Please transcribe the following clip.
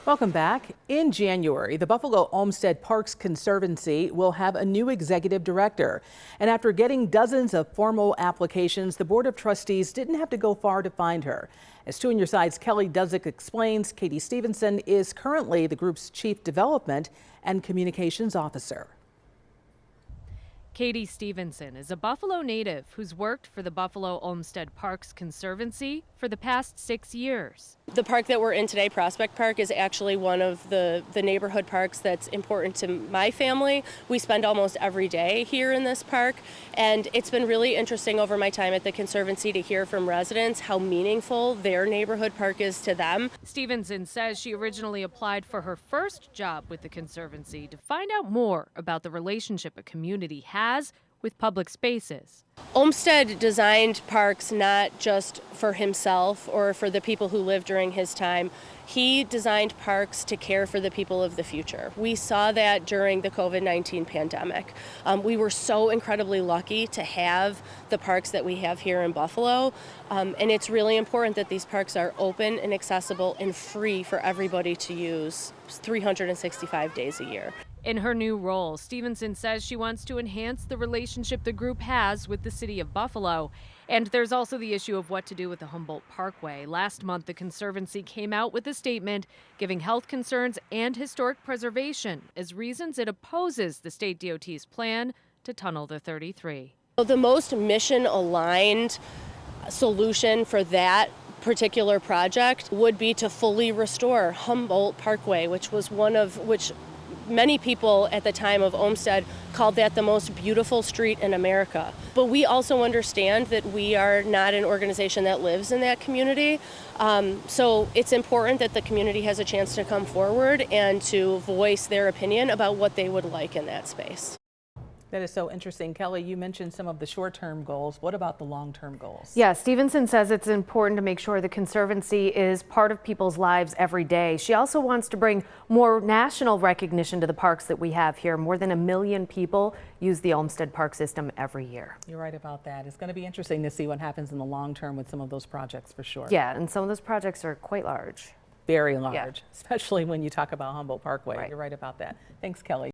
Welcome back. In January, the Buffalo Olmsted Parks Conservancy will have a new executive director. And after getting dozens of formal applications, the Board of Trustees didn't have to go far to find her. As 2 on Your Side's Kelly Dudzik explains, Catie Stephenson is currently the group's Chief Development and Communications Officer. Catie Stephenson is a Buffalo native who's worked for the Buffalo Olmsted Parks Conservancy for the past 6 years. The park that we're in today, Prospect Park, is actually one of the neighborhood parks that's important to my family. We spend almost every day here in this park, and it's been really interesting over my time at the Conservancy to hear from residents how meaningful their neighborhood park is to them. Stevenson says she originally applied for her first job with the Conservancy to find out more about the relationship a community has with public spaces. Olmsted designed parks not just for himself or for the people who lived during his time. He designed parks to care for the people of the future. We saw that during the COVID-19 pandemic. We were so incredibly lucky to have the parks that we have here in Buffalo. And it's really important that these parks are open and accessible and free for everybody to use 365 days a year. In her new role, Stevenson says she wants to enhance the relationship the group has with the city of Buffalo. And there's also the issue of what to do with the Humboldt Parkway. Last month, the Conservancy came out with a statement giving health concerns and historic preservation as reasons it opposes the state DOT's plan to tunnel the 33. The most mission-aligned solution for that particular project would be to fully restore Humboldt Parkway, which many people at the time of Olmsted called that the most beautiful street in America. But we also understand that we are not an organization that lives in that community. So it's important that the community has a chance to come forward and to voice their opinion about what they would like in that space. That is so interesting. Kelly, you mentioned some of the short-term goals. What about the long-term goals? Yeah, Stevenson says it's important to make sure the Conservancy is part of people's lives every day. She also wants to bring more national recognition to the parks that we have here. More than 1 million people use the Olmsted Park system every year. You're right about that. It's going to be interesting to see what happens in the long term with some of those projects for sure. Yeah, and some of those projects are quite large. Very large, Yeah. especially when you talk about Humboldt Parkway. Right. You're right about that. Thanks, Kelly.